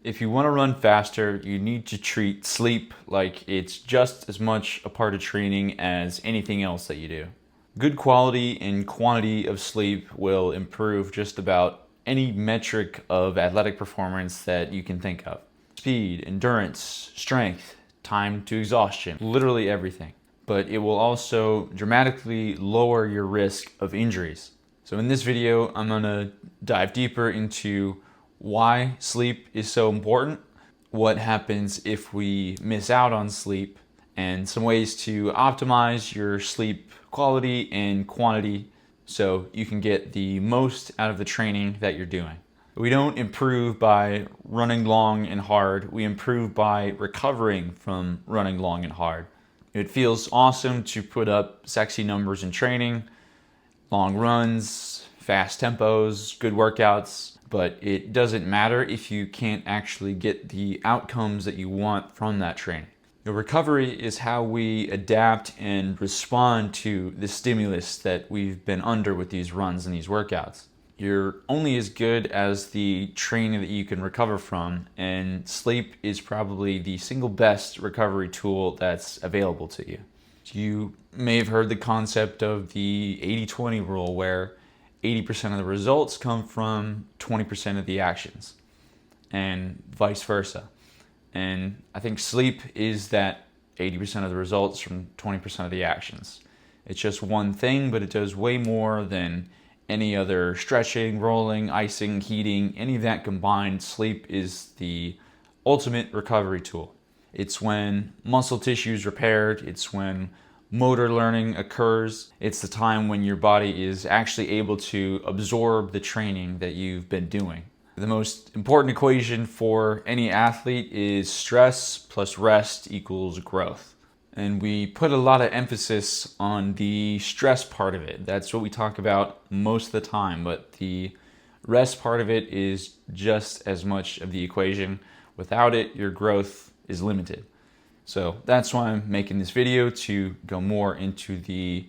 If you want to run faster, you need to treat sleep like it's just as much a part of training as anything else that you do. Good quality and quantity of sleep will improve just about any metric of athletic performance that you can think of. Speed, endurance, strength, time to exhaustion, literally everything. But it will also dramatically lower your risk of injuries. So in this video, I'm gonna dive deeper into why sleep is so important, what happens if we miss out on sleep, and some ways to optimize your sleep quality and quantity so you can get the most out of the training that you're doing. We don't improve by running long and hard, we improve by recovering from running long and hard. It feels awesome to put up sexy numbers in training, long runs, fast tempos, good workouts, but it doesn't matter if you can't actually get the outcomes that you want from that training. The recovery is how we adapt and respond to the stimulus that we've been under with these runs and these workouts. You're only as good as the training that you can recover from, and sleep is probably the single best recovery tool that's available to you. You may have heard the concept of the 80-20 rule, where 80% of the results come from 20% of the actions, and vice versa. And I think sleep is that 80% of the results from 20% of the actions. It's just one thing, but it does way more than any other stretching, rolling, icing, heating, any of that combined. Sleep is the ultimate recovery tool. It's when muscle tissue is repaired, it's when motor learning occurs, it's the time when your body is actually able to absorb the training that you've been doing. The most important equation for any athlete is stress plus rest equals growth. And we put a lot of emphasis on the stress part of it. That's what we talk about most of the time, but the rest part of it is just as much of the equation. Without it, your growth is limited. So that's why I'm making this video, to go more into the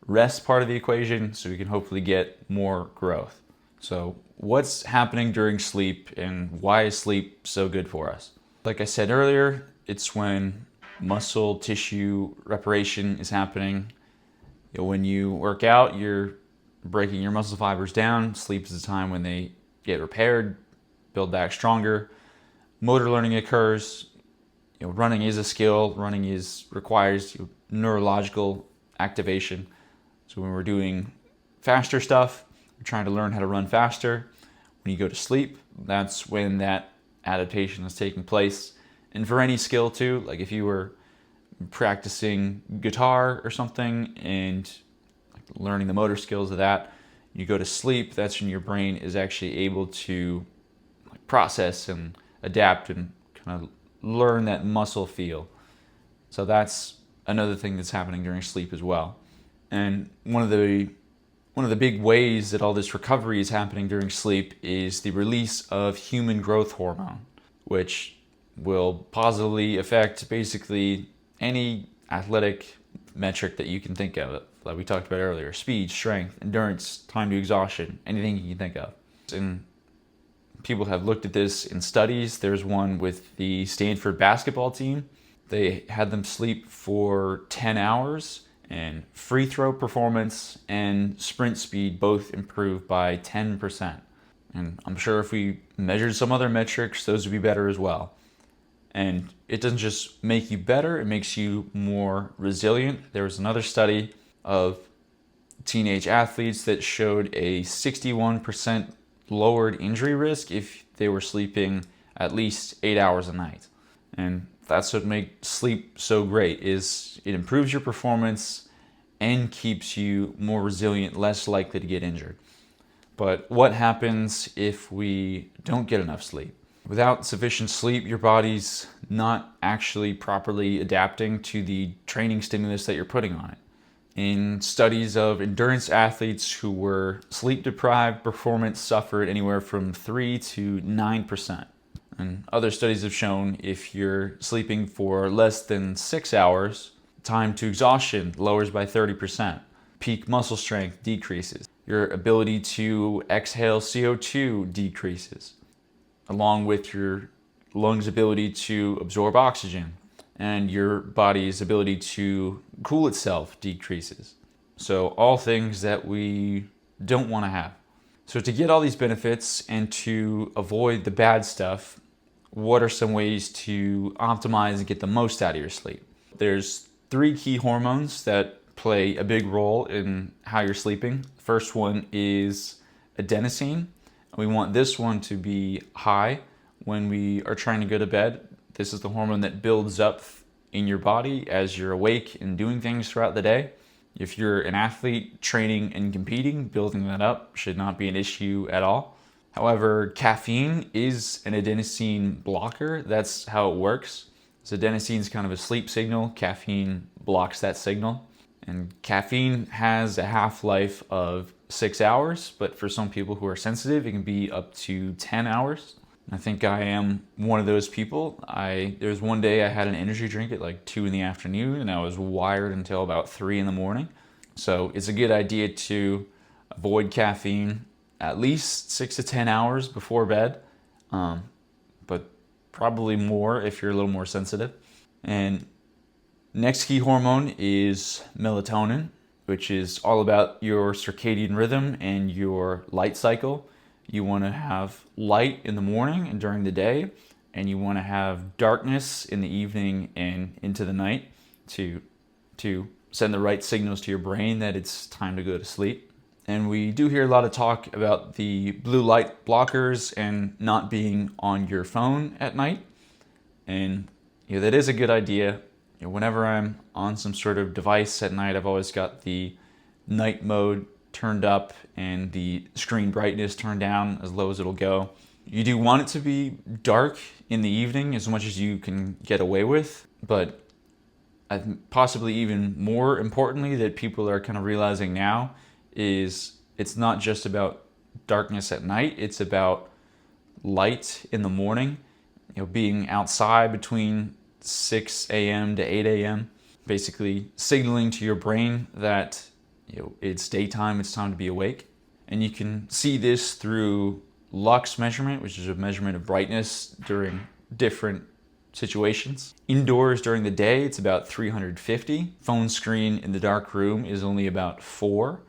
rest part of the equation so we can hopefully get more growth. So what's happening during sleep and why is sleep so good for us? Like I said earlier, it's when muscle tissue reparation is happening. When you work out, you're breaking your muscle fibers down. Sleep is the time when they get repaired, build back stronger. Motor learning occurs. Running is a skill. Running requires neurological activation. So when we're doing faster stuff, we're trying to learn how to run faster. When you go to sleep, that's when that adaptation is taking place. And for any skill too, like if you were practicing guitar or something and learning the motor skills of that, you go to sleep, that's when your brain is actually able to process and adapt and kind of learn that muscle feel. So that's another thing that's happening during sleep as well. And one of the big ways that all this recovery is happening during sleep is the release of human growth hormone, which will positively affect basically any athletic metric that you can think of, like we talked about earlier: speed, strength, endurance, time to exhaustion, anything you can think of. And people have looked at this in studies. There's one with the Stanford basketball team. They had them sleep for 10 hours, and free throw performance and sprint speed both improved by 10%. And I'm sure if we measured some other metrics, those would be better as well. And it doesn't just make you better, it makes you more resilient. There was another study of teenage athletes that showed a 61% lowered injury risk if they were sleeping at least 8 hours a night. And that's what makes sleep so great, is it improves your performance and keeps you more resilient, less likely to get injured. But what happens if we don't get enough sleep? Without sufficient sleep, your body's not actually properly adapting to the training stimulus that you're putting on it. In studies of endurance athletes who were sleep deprived, performance suffered anywhere from 3 to 9%. And other studies have shown if you're sleeping for less than 6 hours, time to exhaustion lowers by 30%. Peak muscle strength decreases. Your ability to exhale CO2 decreases, along with your lungs' ability to absorb oxygen, and your body's ability to cool itself decreases. So all things that we don't want to have. So to get all these benefits and to avoid the bad stuff, what are some ways to optimize and get the most out of your sleep? There's 3 key hormones that play a big role in how you're sleeping. First one is adenosine. We want this one to be high when we are trying to go to bed. This is the hormone that builds up in your body as you're awake and doing things throughout the day. If you're an athlete training and competing, building that up should not be an issue at all. However, caffeine is an adenosine blocker. That's how it works. So adenosine is kind of a sleep signal. Caffeine blocks that signal. And caffeine has a half-life of 6 hours, but for some people who are sensitive, it can be up to 10 hours. I think I am one of those people. There was one day I had an energy drink at like 2 in the afternoon and I was wired until about 3 in the morning. So it's a good idea to avoid caffeine at least 6 to 10 hours before bed, but probably more if you're a little more sensitive. And next key hormone is melatonin, which is all about your circadian rhythm and your light cycle. You want to have light in the morning and during the day, and you want to have darkness in the evening and into the night to send the right signals to your brain that it's time to go to sleep. And we do hear a lot of talk about the blue light blockers and not being on your phone at night. And that is a good idea. Whenever I'm on some sort of device at night, I've always got the night mode turned up and the screen brightness turned down as low as it'll go. You do want it to be dark in the evening as much as you can get away with, but possibly even more importantly that people are kind of realizing now is it's not just about darkness at night, it's about light in the morning. Being outside between 6 a.m. to 8 a.m., basically signaling to your brain that it's daytime, it's time to be awake. And you can see this through lux measurement, which is a measurement of brightness during different situations. Indoors during the day, it's about 350. Phone screen in the dark room is only about 4,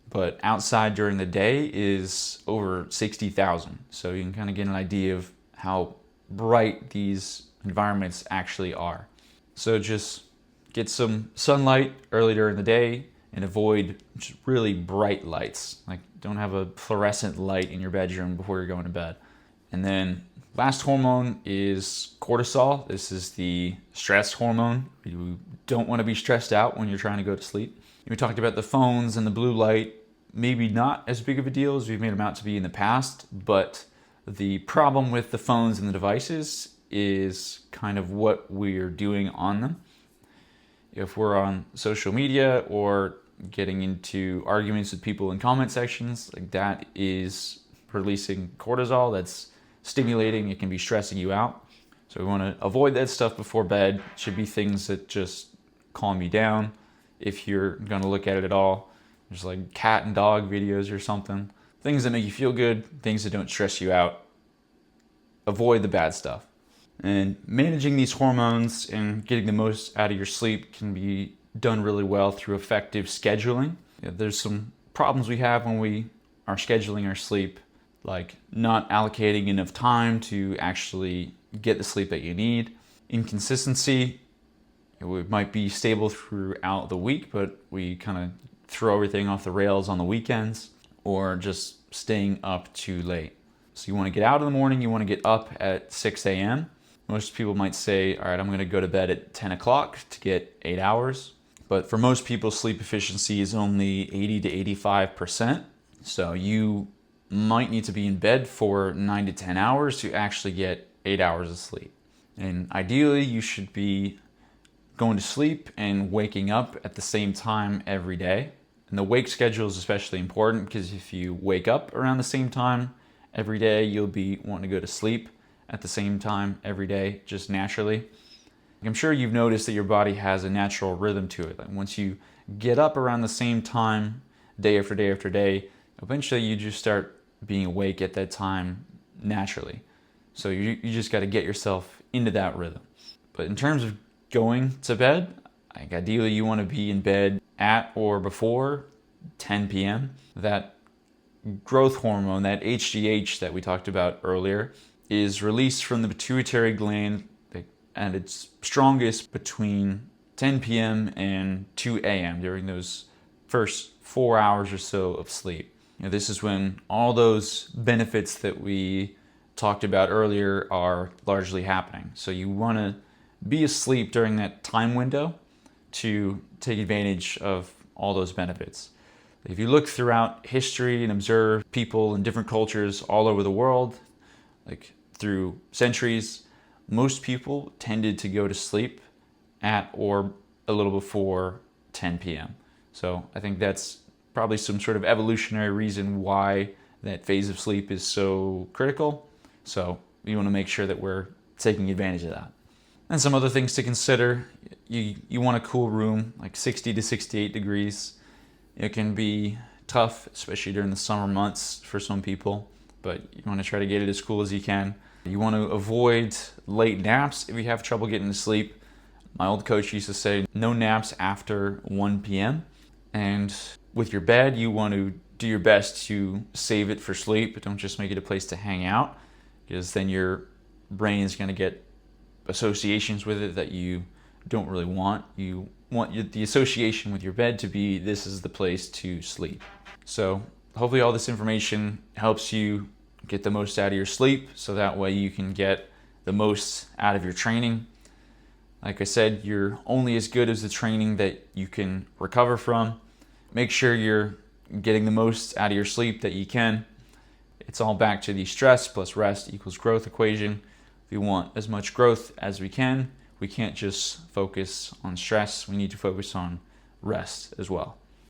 but outside during the day is over 60,000. So you can kind of get an idea of how bright these environments actually are. So just get some sunlight early during the day and avoid just really bright lights. Like don't have a fluorescent light in your bedroom before you're going to bed. And then last hormone is cortisol. This is the stress hormone. You don't want to be stressed out when you're trying to go to sleep. We talked about the phones and the blue light. Maybe not as big of a deal as we've made them out to be in the past, but the problem with the phones and the devices is kind of what we're doing on them. If we're on social media or getting into arguments with people in comment sections, like that is releasing cortisol, that's stimulating, it can be stressing you out. So we want to avoid that stuff before bed. It should be things that just calm you down if you're going to look at it at all. There's like cat and dog videos or something. Things that make you feel good, things that don't stress you out. Avoid the bad stuff. And managing these hormones and getting the most out of your sleep can be done really well through effective scheduling. There's some problems we have when we are scheduling our sleep, like not allocating enough time to actually get the sleep that you need. Inconsistency, we might be stable throughout the week, but we kind of throw everything off the rails on the weekends, or just staying up too late. So you want to get out in the morning, you want to get up at 6 a.m. Most people might say, all right, I'm going to go to bed at 10 o'clock to get 8 hours. But for most people, sleep efficiency is only 80 to 85%. So you might need to be in bed for 9 to 10 hours to actually get 8 hours of sleep. And ideally, you should be going to sleep and waking up at the same time every day. And the wake schedule is especially important because if you wake up around the same time every day, you'll be wanting to go to sleep at the same time every day, just naturally. I'm sure you've noticed that your body has a natural rhythm to it. Like once you get up around the same time, day after day after day, eventually you just start being awake at that time naturally. So you just got to get yourself into that rhythm. But in terms of going to bed, like ideally you want to be in bed at or before 10 p.m. That growth hormone, that HGH that we talked about earlier, is released from the pituitary gland and it's strongest between 10 p.m. and 2 a.m. during those first 4 hours or so of sleep. This is when all those benefits that we talked about earlier are largely happening. So you want to be asleep during that time window to take advantage of all those benefits. If you look throughout history and observe people in different cultures all over the world, like through centuries, most people tended to go to sleep at or a little before 10 p.m. So I think that's probably some sort of evolutionary reason why that phase of sleep is so critical. So you want to make sure that we're taking advantage of that. And some other things to consider, you want a cool room, like 60 to 68 degrees. It can be tough, especially during the summer months for some people, but you want to try to get it as cool as you can. You want to avoid late naps if you have trouble getting to sleep. My old coach used to say no naps after 1 p.m. And with your bed, you want to do your best to save it for sleep, but don't just make it a place to hang out, because then your brain is going to get associations with it that you don't really want. You want the association with your bed to be, this is the place to sleep. So hopefully all this information helps you get the most out of your sleep, so that way you can get the most out of your training. Like I said, you're only as good as the training that you can recover from. Make sure you're getting the most out of your sleep that you can. It's all back to the stress plus rest equals growth equation. If we want as much growth as we can't just focus on stress. We need to focus on rest as well.